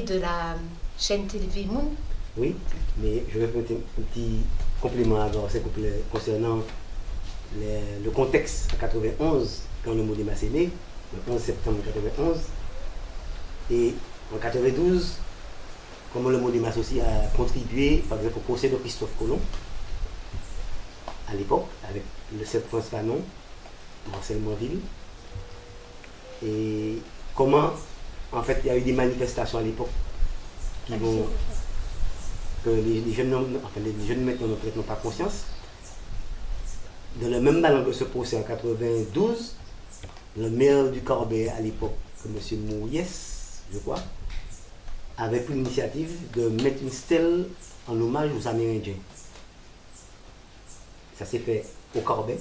de la chaîne TV Moon. Oui, mais je vais mettre un petit complément avant, c'est concernant le contexte en 91, quand le Modema est né, le 11 septembre 91. Et en 92, comment le Modema aussi a contribué, par exemple, au procès de Christophe Colomb, à l'époque, avec le 7 France Fanon, Marcel Monville. Et comment, en fait, il y a eu des manifestations à l'époque qui vont. Que les jeunes maintenant n'ont pas conscience. Dans le même ballon de ce procès en 92, le maire du Corbet à l'époque, M. Mouyès, je crois, avait pris l'initiative de mettre une stèle en hommage aux Amérindiens. Ça s'est fait au Corbet.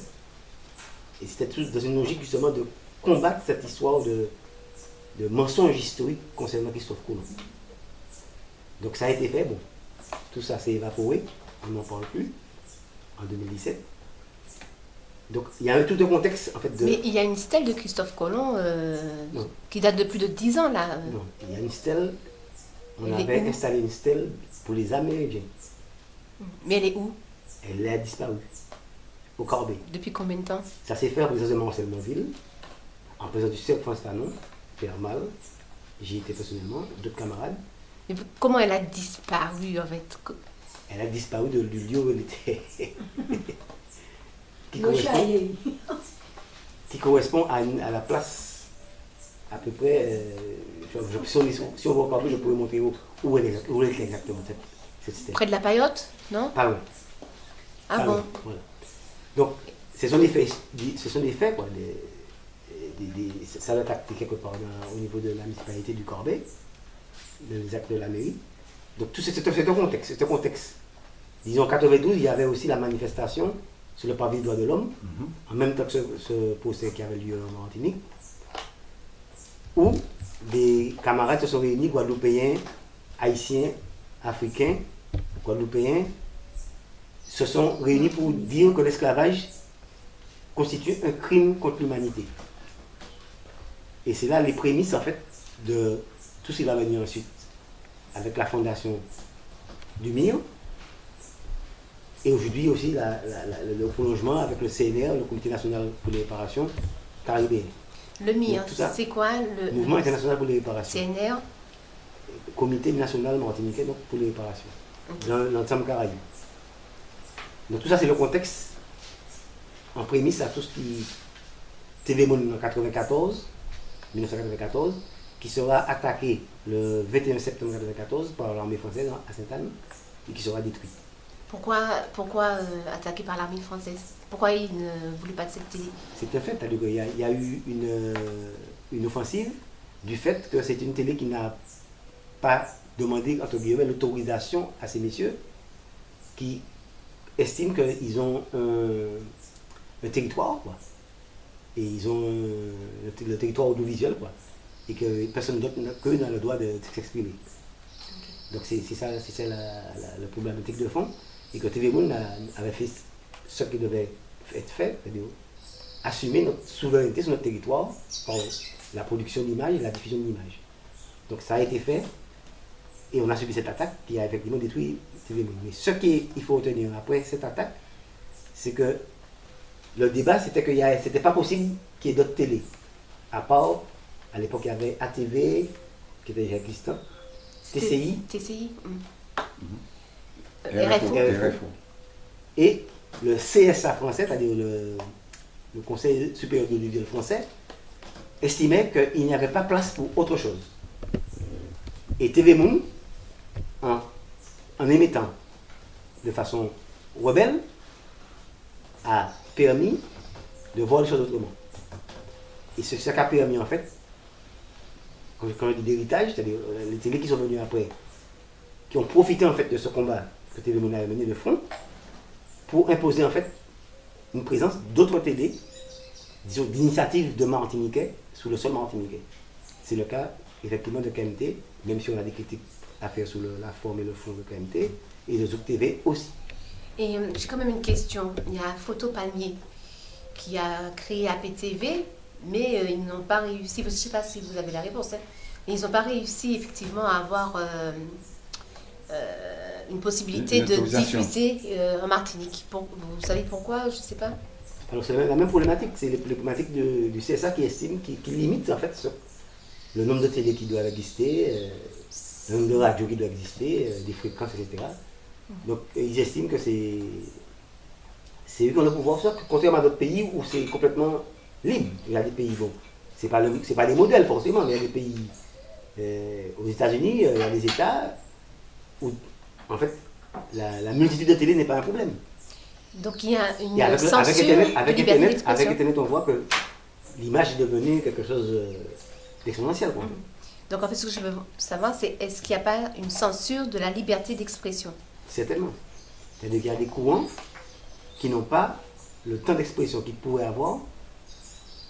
Et c'était tout dans une logique justement de combattre cette histoire de mensonge historique concernant Christophe Colomb. Donc ça a été fait, bon. Tout ça s'est évaporé, on n'en parle plus, en 2017. Donc il y a tout un contexte en fait de... Mais il y a une stèle de Christophe Colomb qui date de plus de 10 ans là. Non, il y a une stèle, on avait installé une stèle pour les Amérindiens. Mais elle est où? Elle a disparu, au Corbet. Depuis combien de temps? Ça s'est fait en présence de Marcel Monville, en présence du Cercle France Fanon, Pierre Mal, j'y étais personnellement, d'autres camarades. Mais comment elle a disparu en fait? Elle a disparu du lieu où elle était. qui correspond à la place à peu près. Si on va au Corbet, je pourrais montrer où elle est exactement cette stèle. Près de la Paillote, non? Pas loin. Ah pas bon? Loin, voilà. Donc, ce sont des faits, quoi. Ça a été acté quelque part au niveau de la municipalité du Corbet, des actes de la mairie. Donc tout c'est un contexte. Disons en 92, il y avait aussi la manifestation sur le pavé des droits de l'homme, en même temps que ce procès qui avait lieu en Martinique, où des camarades se sont réunis, guadeloupéens, haïtiens, africains, guadeloupéens, se sont réunis pour dire que l'esclavage constitue un crime contre l'humanité. Et c'est là les prémices en fait de tout ce qui va venir ensuite, avec la fondation du MIR, et aujourd'hui aussi le prolongement avec le CNR, le Comité national pour les réparations caribéennes. Le MIR, c'est quoi le Mouvement international pour les réparations. CNR? Comité national martiniquais donc, pour les réparations, dans l'ensemble caraïbe. Donc tout ça c'est le contexte en prémisse à tout ce qui TV Monde en 1994, qui sera attaqué le 21 septembre 1994 par l'armée française à Sainte-Anne et qui sera détruit. Pourquoi attaqué par l'armée française? Pourquoi ils ne voulaient pas de cette télé? C'est un fait, il y a eu une offensive du fait que c'est une télé qui n'a pas demandé entre guillemets l'autorisation à ces messieurs qui estiment qu'ils ont un territoire, quoi. Et ils ont le territoire audiovisuel, quoi. Et que personne d'autre qu'eux n'a le droit de s'exprimer. Donc c'est ça la problématique de fond. Et que TV Monde avait fait ce qui devait être fait, c'est-à-dire assumer notre souveraineté sur notre territoire par la production d'images et la diffusion d'images. Donc ça a été fait et on a subi cette attaque qui a effectivement détruit TV Monde. Mais ce qu'il faut retenir après cette attaque, c'est que le débat c'était qu'il c'était pas possible qu'il y ait d'autres télés. À part, à l'époque il y avait ATV qui était déjà existant, TCI. RFO. Et le CSA français, c'est-à-dire le Conseil supérieur de l'audiovisuel français, estimait qu'il n'y avait pas place pour autre chose. Et TV Monde, en émettant de façon rebelle, a permis de voir les choses autrement. Et ce qui a permis en fait, quand je dis d'héritage, c'est-à-dire les télés qui sont venues après, qui ont profité en fait de ce combat que TV Monde a mené de front, pour imposer en fait une présence d'autres télés, disons d'initiatives de Martiniquais sous le sol martiniquais. C'est le cas effectivement de KMT, même si on a des critiques à faire sur la forme et le fond de KMT, et de Zouk TV aussi. Et j'ai quand même une question. Il y a Photo Palmier qui a créé APTV, mais ils n'ont pas réussi. Je ne sais pas si vous avez la réponse. Hein. Et ils n'ont pas réussi effectivement à avoir une possibilité de diffuser en Martinique. Vous savez pourquoi? Je ne sais pas. Alors c'est la même problématique, c'est la problématique du CSA qui estime, qui limite en fait le nombre de télé qui doivent exister, le nombre de radios qui doivent exister, des fréquences, etc. Donc ils estiment que c'est eux qui ont le pouvoir, contrairement à d'autres pays où c'est complètement libre. Il y a des pays, bon, c'est pas des modèles forcément, mais il y a des pays, aux États-Unis, il y a des États où en fait la multitude de télé n'est pas un problème. Donc il y a une censure avec Internet, on voit que l'image est devenue quelque chose d'exponentiel. Donc en fait, ce que je veux savoir, c'est est-ce qu'il n'y a pas une censure de la liberté d'expression? Certainement. C'est-à-dire qu'il y a des courants qui n'ont pas le temps d'expression qu'ils pourraient avoir.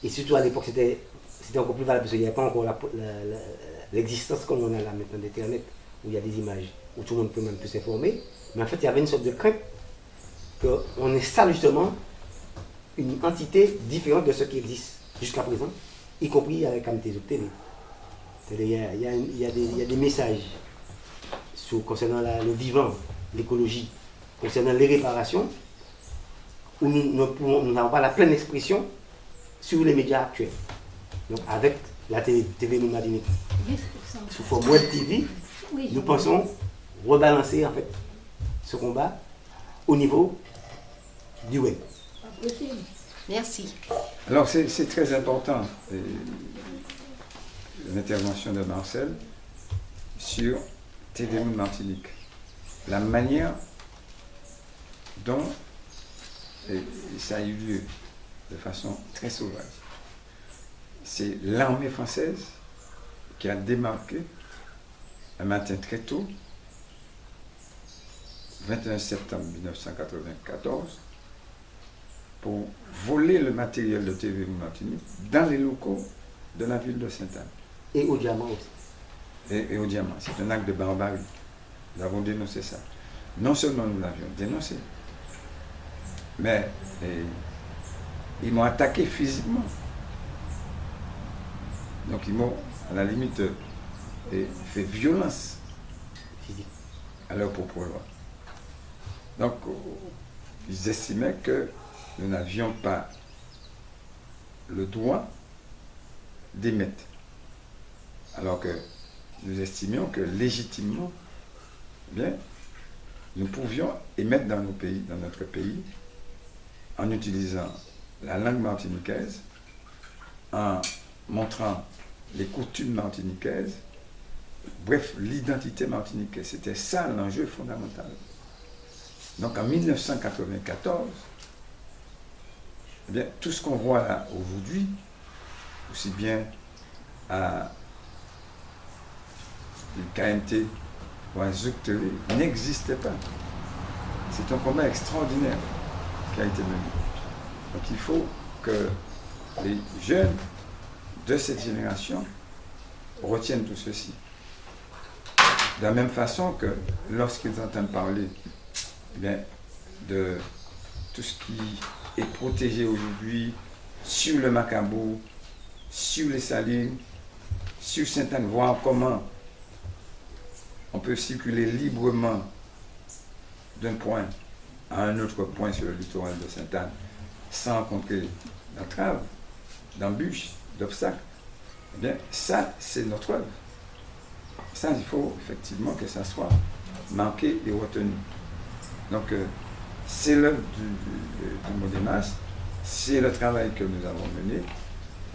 Et surtout à l'époque, c'était encore plus valable parce qu'il n'y avait pas encore l'existence comme on a là maintenant d'Internet, où il y a des images, où tout le monde peut même plus s'informer. Mais en fait, il y avait une sorte de crainte qu'on installe justement une entité différente de ce qui existe jusqu'à présent, y compris avec Amtézo Télé. Il y a des messages concernant le vivant, l'écologie, concernant les réparations, où nous n'avons pas la pleine expression sur les médias actuels. Donc avec la TV Martinique sous forme web TV, nous pensons rebalancer en fait ce combat au niveau du web. Merci. Alors c'est très important l'intervention de Marcel sur TV Martinique. La manière dont ça a eu lieu de façon très sauvage. C'est l'armée française qui a démarqué un matin très tôt, 21 septembre 1994, pour voler le matériel de TV Martinique dans les locaux de la ville de Sainte-Anne. Et au diamant aussi. Et au diamant. C'est un acte de barbarie. Nous avons dénoncé ça. Non seulement nous l'avions dénoncé, mais ils m'ont attaqué physiquement. Donc ils m'ont, à la limite, fait violence à leur propre loi. Donc ils estimaient que nous n'avions pas le droit d'émettre. Alors que nous estimions que légitimement, bien, nous pouvions émettre dans notre pays, en utilisant la langue martiniquaise, en montrant les coutumes martiniquaises, bref, l'identité martiniquaise. C'était ça l'enjeu fondamental. Donc en 1994, eh bien, tout ce qu'on voit là aujourd'hui, aussi bien à KMT ou à Zouk TV, n'existait pas. C'est un combat extraordinaire qui a été mené. Donc il faut que les jeunes de cette génération retiennent tout ceci. De la même façon que lorsqu'ils entendent parler bien, de tout ce qui est protégé aujourd'hui sur le Macabou, sur les Salines, sur Sainte-Anne, voir comment on peut circuler librement d'un point à un autre point sur le littoral de Sainte-Anne sans rencontrer d'entraves, d'embûches, d'obstacles. Eh bien, ça, c'est notre œuvre. Ça, il faut effectivement que ça soit marqué et retenu. Donc, c'est l'œuvre du Modémas, c'est le travail que nous avons mené.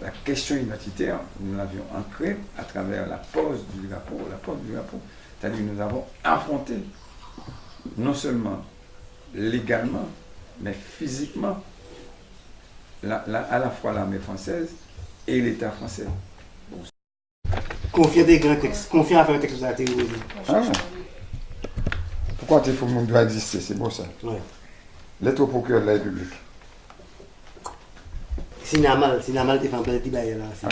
La question identitaire, nous l'avions ancrée à travers la pose du drapeau. C'est-à-dire que nous avons affronté, non seulement légalement, mais physiquement, à la fois l'armée française et l'État français. Bon. Confier des grands textes, confier à faire un texte de la théorie. Ah, pourquoi il faut que doit exister, c'est beau ça. Ouais. Lettre au procureur de la République. C'est normal, tu fais un petit bail là. Ah,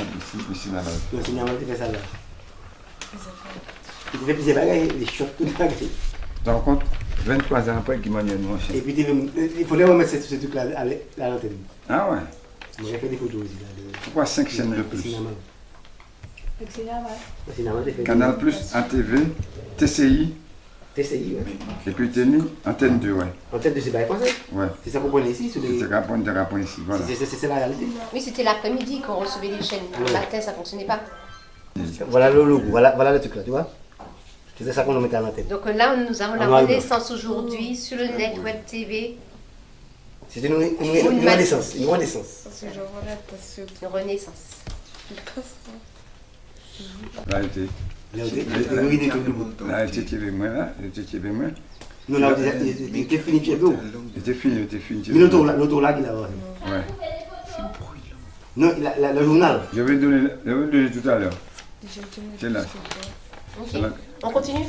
ici, normal. Non, c'est normal, tu fais ça là. Tu fais plusieurs bagages, les chocs, tout le bagages. Tu rends compte, 23 ans après, qui m'a dit non. Et puis il faudrait remettre ce truc-là à l'antenne. Ah ouais. J'ai fait des photos aussi là. Pourquoi 5 chaînes de plus? C'est normal. Canal Plus, ATV, TCI, TCI, ouais. et puis TENI, Antenne 2, ouais. Antenne de Sébaï français. Ouais. C'est ça qu'on prenait ici. C'est rapport ici, voilà. C'est la réalité. Oui, c'était l'après-midi qu'on recevait les chaînes. Le matin, ça ne fonctionnait pas. Voilà le logo, voilà le truc là, tu vois. C'est ça qu'on nous mettait à l'antenne. Donc là, nous avons la renaissance aujourd'hui sur le net Web TV. C'est une renaissance. Une renaissance. Une renaissance. Là, était. Là, était moins là, était moins. Non, là, il était fini, tu es beau. Était fini. Mais l'auto là, il a. Ouais. Non, le journal. Je vais donner tout à l'heure. C'est là. Ok. On continue?